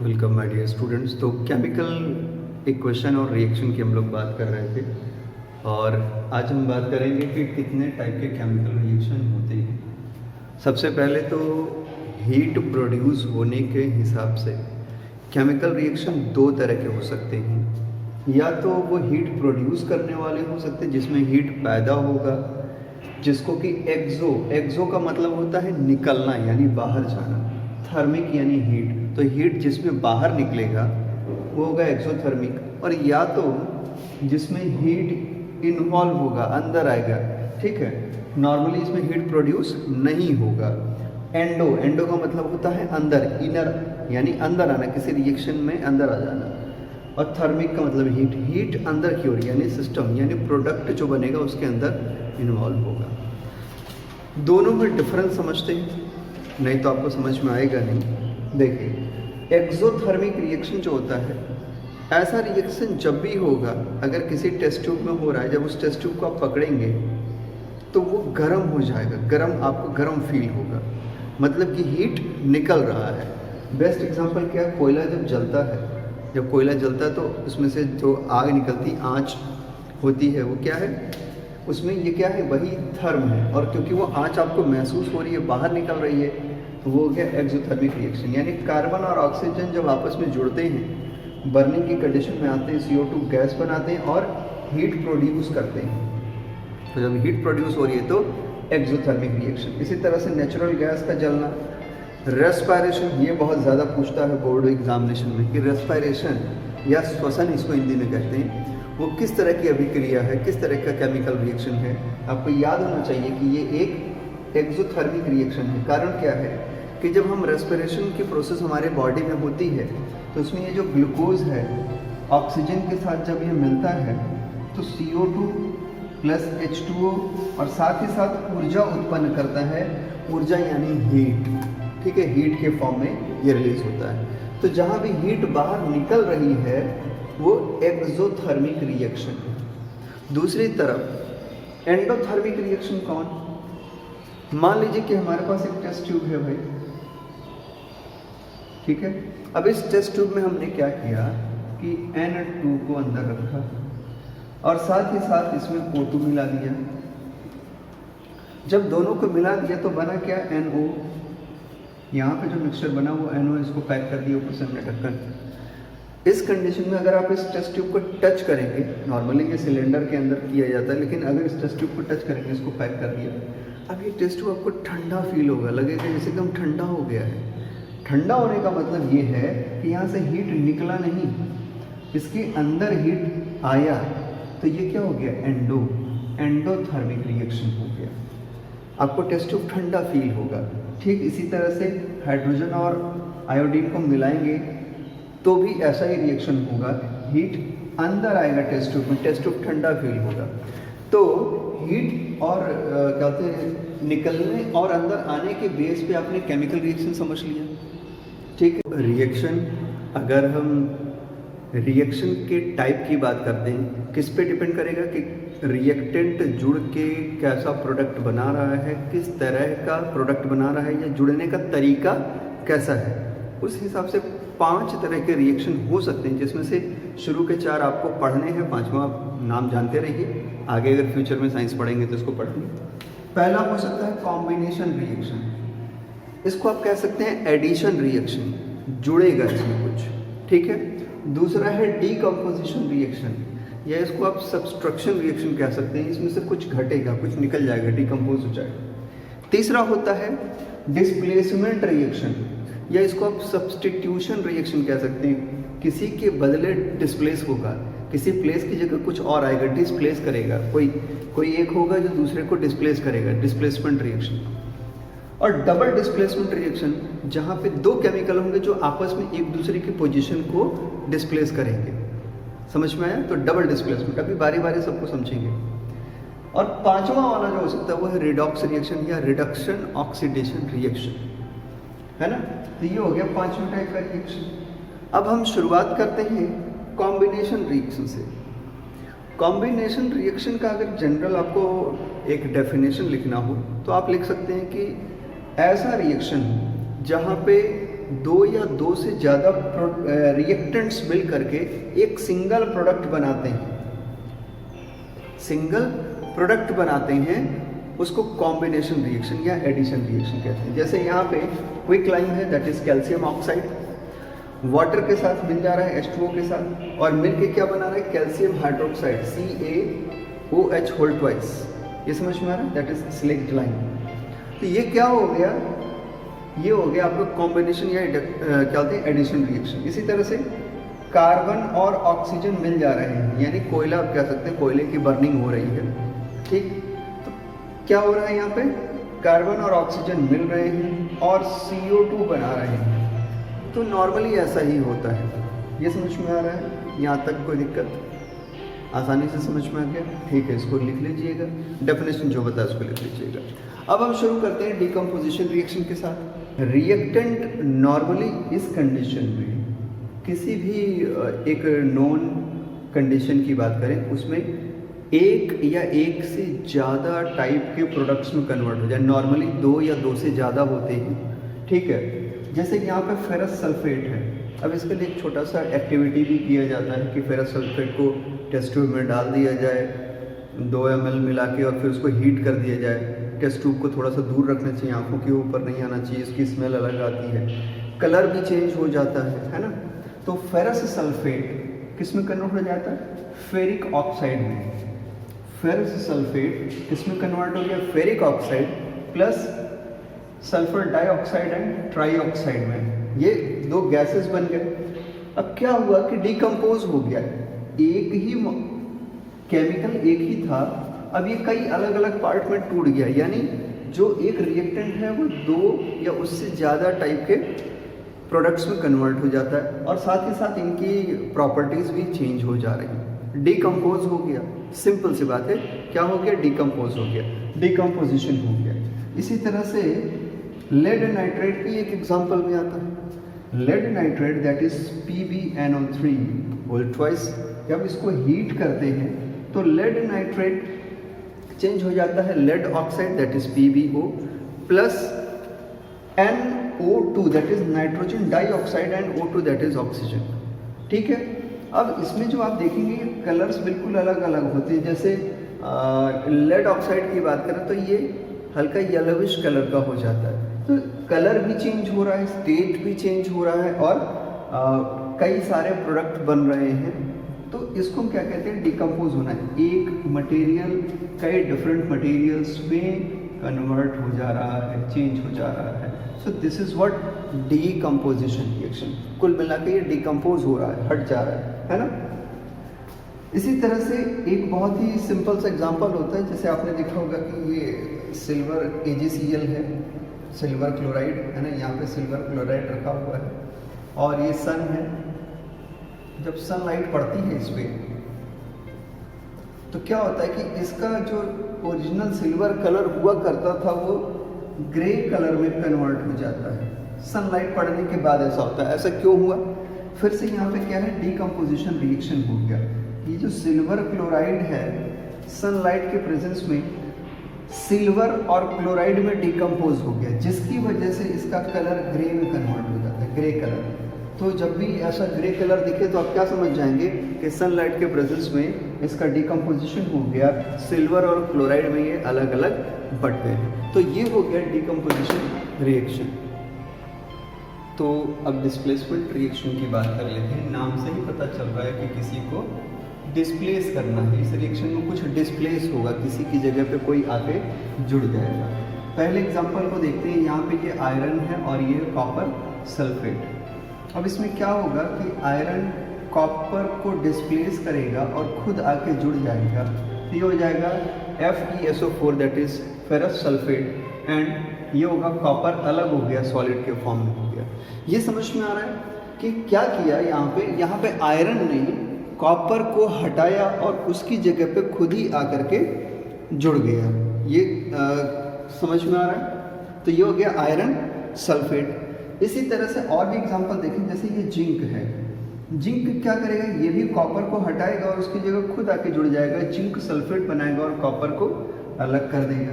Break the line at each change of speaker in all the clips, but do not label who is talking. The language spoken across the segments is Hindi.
Welcome my dear students. तो केमिकल इक्वेशन और रिएक्शन की हम लोग बात कर रहे थे और आज हम बात करेंगे कि कितने टाइप के केमिकल रिएक्शन होते हैं। सबसे पहले तो हीट प्रोड्यूस होने के हिसाब से केमिकल रिएक्शन दो तरह के हो सकते हैं। या तो वो हीट प्रोड्यूस करने वाले हो सकते हैं जिसमें हीट पैदा होगा, जिसको कि एक्सो का मतलब होता है निकलना यानी बाहर जाना, थर्मिक यानी हीट, तो हीट जिसमें बाहर निकलेगा वो होगा एक्सोथर्मिक। और या तो जिसमें हीट इन्वॉल्व होगा, अंदर आएगा, ठीक है, नॉर्मली इसमें हीट प्रोड्यूस नहीं होगा। एंडो का मतलब होता है अंदर, इनर यानी अंदर आना, किसी रिएक्शन में अंदर आ जाना। और थर्मिक का मतलब हीट अंदर की ओर यानी सिस्टम यानी प्रोडक्ट जो बनेगा उसके अंदर इन्वॉल्व होगा। दोनों में डिफरेंस समझते हैं, नहीं तो आपको समझ में आएगा नहीं। देखिए, एक्सोथर्मिक रिएक्शन जो होता है, ऐसा रिएक्शन जब भी होगा अगर किसी टेस्ट ट्यूब में हो रहा है, जब उस टेस्ट ट्यूब को आप पकड़ेंगे तो वो गर्म हो जाएगा, आपको गर्म फील होगा, मतलब कि हीट निकल रहा है। बेस्ट एग्जांपल क्या है, कोयला जब जलता है, जब कोयला जलता है तो उसमें से जो आग निकलती, आँच होती है, वो क्या है, उसमें ये क्या है, वही थर्म है। और क्योंकि वो आँच आपको महसूस हो रही है, बाहर निकल रही है, तो वो हो गया एक्सोथर्मिक रिएक्शन। यानी कार्बन और ऑक्सीजन जब आपस में जुड़ते हैं, बर्निंग की कंडीशन में आते हैं, CO2 गैस बनाते हैं और हीट प्रोड्यूस करते हैं। तो जब हीट प्रोड्यूस हो रही है तो एक्सोथर्मिक रिएक्शन। इसी तरह से नेचुरल गैस का जलना, रेस्पायरेशन, ये बहुत ज़्यादा पूछता है बोर्ड एग्जामिनेशन में कि रेस्पायरेशन या श्वसन इसको हिंदी में कहते हैं, वो किस तरह की अभिक्रिया है, किस तरह का केमिकल रिएक्शन है। आपको याद होना चाहिए कि ये एक एक्सोथर्मिक रिएक्शन है। कारण क्या है कि जब हम रेस्पिरेशन की प्रोसेस हमारे बॉडी में होती है तो उसमें ये जो ग्लूकोज है ऑक्सीजन के साथ जब ये मिलता है तो CO2 प्लस H2O और साथ ही साथ ऊर्जा उत्पन्न करता है। ऊर्जा यानी हीट, ठीक है, हीट के फॉर्म में ये रिलीज होता है। तो जहाँ भी हीट बाहर निकल रही है वो एक्सोथर्मिक रिएक्शन है। दूसरी तरफ एंडोथर्मिक रिएक्शन कौन, मान लीजिए कि हमारे पास एक टेस्ट ट्यूब है भाई, ठीक है। अब इस टेस्ट ट्यूब में हमने क्या किया कि N2 को अंदर रखा और साथ ही साथ इसमें O2 मिला दिया। जब दोनों को मिला दिया तो बना क्या, NO। यहाँ पे जो मिक्सचर बना वो NO, इसको पैक कर दिया ऊपर से हमने ढक्कन। इस कंडीशन में अगर आप इस टेस्ट ट्यूब को टच करेंगे, नॉर्मली ये सिलेंडर के अंदर किया जाता है, लेकिन अगर इस टेस्ट ट्यूब को टच करेंगे, इसको पैक कर दिया, अब ये टेस्ट ट्यूब आपको ठंडा फील होगा, लगेगा जैसे एकदम ठंडा हो गया है। ठंडा होने का मतलब ये है कि यहाँ से हीट निकला नहीं, इसके अंदर हीट आया, तो ये क्या हो गया, एंडोथर्मिक रिएक्शन हो गया। आपको टेस्ट ट्यूब ठंडा फील होगा। ठीक इसी तरह से हाइड्रोजन और आयोडीन को मिलाएंगे तो भी ऐसा ही रिएक्शन होगा, हीट अंदर आएगा टेस्ट ट्यूब में, टेस्ट ट्यूब ठंडा फील होगा। तो हीट और क्या कहते हैं, निकलने और अंदर आने के बेस पे आपने केमिकल रिएक्शन समझ लिया, ठीक है। रिएक्शन, अगर हम रिएक्शन के टाइप की बात करते हैं, किस पे डिपेंड करेगा कि रिएक्टेंट जुड़ के कैसा प्रोडक्ट बना रहा है, किस तरह का प्रोडक्ट बना रहा है, या जुड़ने का तरीका कैसा है। उस हिसाब से 5 तरह के रिएक्शन हो सकते हैं, जिसमें से शुरू के 4 आपको पढ़ने हैं, 5वां नाम जानते रहिए, आगे अगर फ्यूचर में साइंस पढ़ेंगे तो इसको पढ़ेंगे। पहला हो सकता है कॉम्बिनेशन रिएक्शन, इसको आप कह सकते हैं एडिशन रिएक्शन, जुड़ेगा इसमें कुछ, ठीक है। दूसरा है डीकम्पोजिशन रिएक्शन, या इसको आप सब्सट्रक्शन रिएक्शन कह सकते हैं, इसमें से कुछ घटेगा, कुछ निकल जाएगा, डीकम्पोज हो जाएगा। तीसरा होता है डिस्प्लेसमेंट रिएक्शन, या इसको आप सब्स्टिट्यूशन रिएक्शन कह सकते हैं, किसी के बदले डिस्प्लेस होगा, किसी प्लेस की जगह कुछ और आएगा, डिस्प्लेस करेगा, कोई एक होगा जो दूसरे को डिस्प्लेस करेगा, डिस्प्लेसमेंट रिएक्शन। और डबल डिस्प्लेसमेंट रिएक्शन, जहाँ पे 2 केमिकल होंगे जो आपस में एक दूसरे की पोजीशन को डिस्प्लेस करेंगे। समझ में आया, तो डबल डिस्प्लेसमेंट। अभी बारी बारी सबको समझेंगे। और 5वां वाला जो हो सकता है वो है रिडॉक्स रिएक्शन या रिडक्शन ऑक्सीडेशन रिएक्शन, है ना। तो ये हो गया 5वें टाइप का रिएक्शन। अब हम शुरुआत करते हैं कॉम्बिनेशन रिएक्शन से। कॉम्बिनेशन रिएक्शन का अगर जनरल आपको एक डेफिनेशन लिखना हो तो आप लिख सकते हैं कि ऐसा रिएक्शन जहाँ पे दो या दो से ज़्यादा रिएक्टेंट्स मिल करके एक सिंगल प्रोडक्ट बनाते हैं, सिंगल प्रोडक्ट बनाते हैं, उसको कॉम्बिनेशन रिएक्शन या एडिशन रिएक्शन कहते हैं। जैसे यहाँ पे क्विक लाइम है, that is calcium oxide, water के साथ मिल जा रहा है H2O के साथ, और मिल के क्या बना रहा है, calcium hydroxide CaOH whole twice. ये समझ में आ रहा है, दैट इज स्लेक्ट लाइम। तो ये क्या हो गया, ये हो गया आपका कॉम्बिनेशन या क्या होते हैं, एडिशन रिएक्शन। इसी तरह से कार्बन और ऑक्सीजन मिल जा रहे हैं, यानी कोयला आप कह सकते हैं, कोयले की बर्निंग हो रही है, ठीक। तो क्या हो रहा है यहाँ पे, कार्बन और ऑक्सीजन मिल रहे हैं और CO2 बना रहे हैं। तो नॉर्मली ऐसा ही होता है। ये समझ में आ रहा है, यहाँ तक कोई दिक्कत, आसानी से समझ में आ गया, ठीक है। इसको लिख लीजिएगा, डेफिनेशन जो बताया उसको लिख लीजिएगा। अब हम शुरू करते हैं डिकम्पोजिशन रिएक्शन के साथ। रिएक्टेंट नॉर्मली इस कंडीशन में, किसी भी एक नॉन कंडीशन की बात करें, उसमें एक या एक से ज़्यादा टाइप के प्रोडक्ट्स में कन्वर्ट हो जाए। नॉर्मली दो या दो से ज़्यादा होते हैं, ठीक है। जैसे यहाँ पे फेरस सल्फेट है, अब इसके लिए एक छोटा सा एक्टिविटी भी किया जाता है कि फेरस सल्फेट को टेस्ट ट्यूब में डाल दिया जाए 2 ml मिला के, और फिर उसको हीट कर दिया जाए। टेस्ट ट्यूब को थोड़ा सा दूर रखना चाहिए, आंखों के ऊपर नहीं आना चाहिए, इसकी स्मेल अलग आती है, कलर भी चेंज हो जाता है ना। तो फेरस सल्फेट किस में कन्वर्ट हो जाता है, फेरिक ऑक्साइड में। फेरस सल्फेट किस में कन्वर्ट हो गया, ferric oxide plus sulphur dioxide and trioxide में। ये दो गैसेस बन गए। अब क्या हुआ कि डिकम्पोज हो गया, एक ही केमिकल एक ही था, अब ये कई अलग अलग पार्ट में टूट गया, यानी जो एक रिएक्टेंट है वो दो या उससे ज़्यादा टाइप के प्रोडक्ट्स में कन्वर्ट हो जाता है, और साथ ही साथ इनकी प्रॉपर्टीज़ भी चेंज हो जा रही हैं। डिकम्पोज हो गया, सिंपल सी बात है, क्या हो गया, डिकम्पोज हो गया, डिकम्पोजिशन हो गया। इसी तरह से लेड नाइट्रेट की एक एग्जांपल में आता है। Lead nitrate that is PbNO3 whole twice. जब इसको हीट करते हैं तो लेड नाइट्रेट चेंज हो जाता है lead oxide that is PbO plus NO2 that is nitrogen dioxide and O2 that is oxygen, ठीक है। अब इसमें जो आप देखेंगे कलर्स बिल्कुल अलग अलग होते हैं। जैसे लेड ऑक्साइड की बात करें तो ये हल्का येलोविश कलर का हो जाता है, तो कलर भी चेंज हो रहा है, स्टेट भी चेंज हो रहा है, और कई सारे प्रोडक्ट बन रहे हैं। तो इसको हम क्या कहते हैं, डिकम्पोज होना है। एक मटेरियल कई डिफरेंट मटेरियल्स में कन्वर्ट हो जा रहा है, चेंज हो जा रहा है। So this is what decomposition reaction. कुल मिला के ये डिकम्पोज हो रहा है, हट जा रहा है ना। इसी तरह से एक बहुत ही सिंपल सा एग्जांपल होता है, जैसे आपने देखा होगा कि ये सिल्वर AgCl है, सिल्वर क्लोराइड है ना, यहाँ पे सिल्वर क्लोराइड रखा हुआ है, और ये सन है। जब सनलाइट पड़ती है इस पर तो क्या होता है कि इसका जो ओरिजिनल सिल्वर कलर हुआ करता था वो ग्रे कलर में कन्वर्ट हो जाता है सनलाइट पड़ने के बाद। ऐसा होता है, ऐसा क्यों हुआ, फिर से यहाँ पे क्या है, डिकम्पोजिशन रिएक्शन हो गया। ये जो सिल्वर क्लोराइड है सनलाइट के प्रेजेंस में सिल्वर और क्लोराइड में डिकम्पोज हो गया, जिसकी वजह से इसका कलर ग्रे में कन्वर्ट हो जाता है, ग्रे कलर। तो जब भी ऐसा ग्रे कलर दिखे तो आप क्या समझ जाएंगे कि सनलाइट के प्रेजेंस में इसका डिकम्पोजिशन हो गया, सिल्वर और क्लोराइड में ये अलग अलग बट गए। तो ये हो गया डिकम्पोजिशन रिएक्शन। तो अब डिस्प्लेसमेंट रिएक्शन की बात कर लेते हैं। नाम से ही पता चल रहा है कि किसी को डिस्प्लेस करना है। इस रिएक्शन में कुछ डिस्प्लेस होगा, किसी की जगह पे कोई आके जुड़ जाएगा। पहले एग्जांपल को देखते हैं। यहाँ पे ये आयरन है और ये कॉपर सल्फेट। अब इसमें क्या होगा कि आयरन कॉपर को डिस्प्लेस करेगा और खुद आके जुड़ जाएगा। तो ये हो जाएगा FeSO4 that is ferrous sulphate, and ये होगा कॉपर अलग हो गया, सॉलिड के फॉर्म में हो गया। ये समझ में आ रहा है कि क्या किया यहाँ पे आयरन ने कॉपर को हटाया और उसकी जगह पे खुद ही आकर के जुड़ गया। ये समझ में आ रहा है। तो ये हो गया आयरन सल्फेट। इसी तरह से और भी एग्जांपल देखें, जैसे ये जिंक है। जिंक क्या करेगा, ये भी कॉपर को हटाएगा और उसकी जगह खुद आके जुड़ जाएगा, जिंक सल्फेट बनाएगा और कॉपर को अलग कर देगा।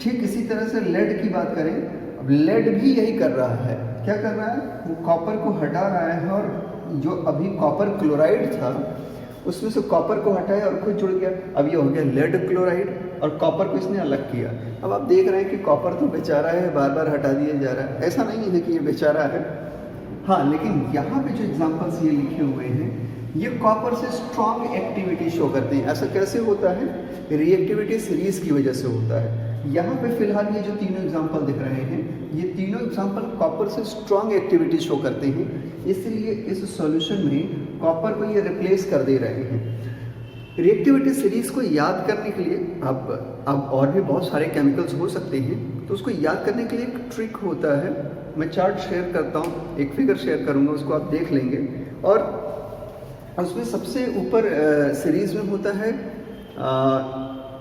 ठीक इसी तरह से लेड की बात करें, अब लेड भी यही कर रहा है। क्या कर रहा है, वो कॉपर को हटा रहा है और जो अभी कॉपर क्लोराइड था उसमें से कॉपर को हटाया और खुद जुड़ गया। अब ये हो गया लेड क्लोराइड और कॉपर को इसने अलग किया। अब आप देख रहे हैं कि कॉपर तो बेचारा है, बार बार हटा दिया जा रहा है। ऐसा नहीं है कि ये बेचारा है, हाँ, लेकिन यहाँ पे जो एग्जाम्पल्स ये लिखे हुए हैं ये कॉपर से स्ट्रॉन्ग एक्टिविटी शो करते हैं। ऐसा कैसे होता है, रिएक्टिविटी सीरीज की वजह से होता है। यहाँ पे फिलहाल ये जो तीनों एग्जाम्पल दिख रहे हैं, ये तीनों एग्जाम्पल कॉपर से स्ट्रॉन्ग एक्टिविटी शो करते हैं, इसलिए इस सॉल्यूशन में कॉपर को ये रिप्लेस कर दे रहे हैं। रिएक्टिविटी सीरीज को याद करने के लिए अब और भी बहुत सारे केमिकल्स हो सकते हैं, तो उसको याद करने के लिए एक ट्रिक होता है। मैं चार्ट शेयर करता हूँ, एक फिगर शेयर करूँगा, उसको आप देख लेंगे। और उसमें सबसे ऊपर सीरीज में होता है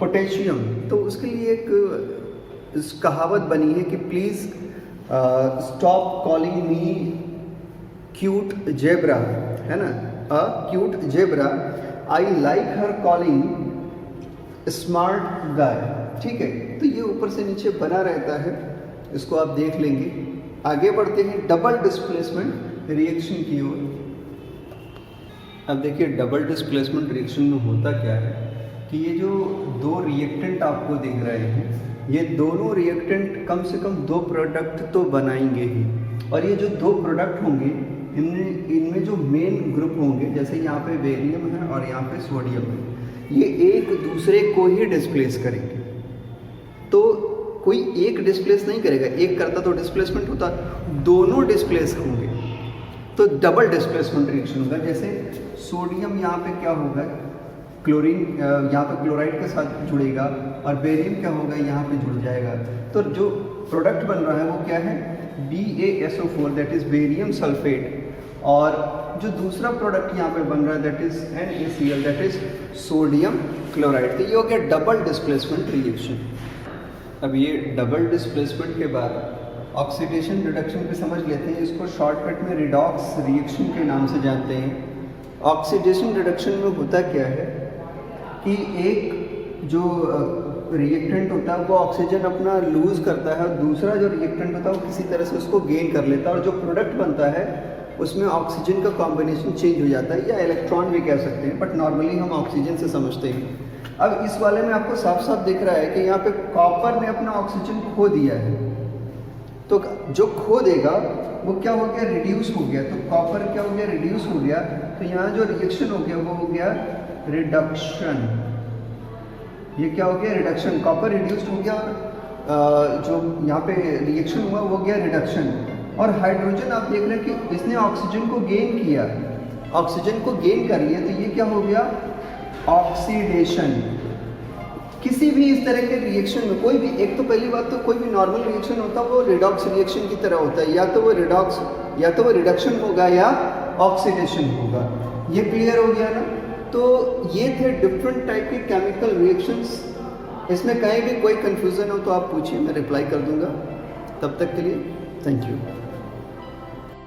पोटेशियम। तो उसके लिए एक कहावत बनी है कि please stop calling me cute zebra, है ना, a cute zebra, I like her calling smart guy. ठीक है, तो ये ऊपर से नीचे बना रहता है, इसको आप देख लेंगे। आगे बढ़ते हैं डबल डिस्प्लेसमेंट रिएक्शन की ओर। अब देखिए डबल डिस्प्लेसमेंट रिएक्शन में होता क्या है कि ये जो दो रिएक्टेंट आपको दिख रहे हैं, ये दोनों रिएक्टेंट कम से कम दो प्रोडक्ट तो बनाएंगे ही। और ये जो दो प्रोडक्ट होंगे इनमें जो मेन ग्रुप होंगे, जैसे यहाँ पे बेरियम है और यहाँ पे सोडियम है, ये एक दूसरे को ही डिस्प्लेस करेंगे। तो कोई एक डिस्प्लेस नहीं करेगा, एक करता तो डिस्प्लेसमेंट होता, दोनों डिस्प्लेस होंगे तो डबल डिस्प्लेसमेंट रिएक्शन होगा। जैसे सोडियम यहाँ पे क्या होगा, क्लोरीन यहाँ पे क्लोराइड के साथ जुड़ेगा और बेरियम क्या होगा, यहाँ पे जुड़ जाएगा। तो जो प्रोडक्ट बन रहा है वो क्या है, BaSO4, that is barium sulphate. और जो दूसरा प्रोडक्ट यहाँ पे बन रहा है that is NaCl, that is sodium chloride. तो ये हो गया डबल डिस्प्लेसमेंट रिएक्शन। अब ये डबल डिस्प्लेसमेंट के बाद ऑक्सीडेशन रिडक्शन पे समझ लेते हैं। इसको शॉर्टकट में रिडॉक्स रिएक्शन के नाम से जानते हैं। ऑक्सीडेशन रिडक्शन में होता क्या है कि एक जो रिएक्टेंट होता है वो ऑक्सीजन अपना लूज करता है और दूसरा जो रिएक्टेंट होता है वो किसी तरह से उसको गेन कर लेता है, और जो प्रोडक्ट बनता है उसमें ऑक्सीजन का कॉम्बिनेशन चेंज हो जाता है, या इलेक्ट्रॉन भी कह सकते हैं, बट नॉर्मली हम ऑक्सीजन से समझते हैं। अब इस वाले में आपको साफ साफ दिख रहा है कि यहाँ पे कॉपर ने अपना ऑक्सीजन खो दिया है, तो जो खो देगा वो क्या हो गया, रिड्यूस हो गया। तो कॉपर क्या हो गया, रिड्यूस हो गया। तो यहाँ जो रिएक्शन हो गया वो हो गया रिडक्शन। ये क्या हो गया, रिडक्शन। कॉपर रिड्यूस्ड हो गया और जो यहाँ पे रिएक्शन हुआ वो गया रिडक्शन। और हाइड्रोजन आप देख रहे हैं कि इसने ऑक्सीजन को गेन किया, ऑक्सीजन को गेन कर लिया, तो ये क्या हो गया, ऑक्सीडेशन। किसी भी इस तरह के रिएक्शन में कोई भी, एक तो पहली बात तो कोई भी नॉर्मल रिएक्शन होता है वो रिडॉक्स रिएक्शन की तरह होता है, या तो वो रिडक्शन होगा या ऑक्सीडेशन होगा। ये क्लियर हो गया ना। तो ये थे डिफरेंट टाइप के केमिकल रिएक्शंस। इसमें कहीं भी कोई कंफ्यूजन हो तो आप पूछिए, मैं रिप्लाई कर दूंगा। तब तक के लिए थैंक यू।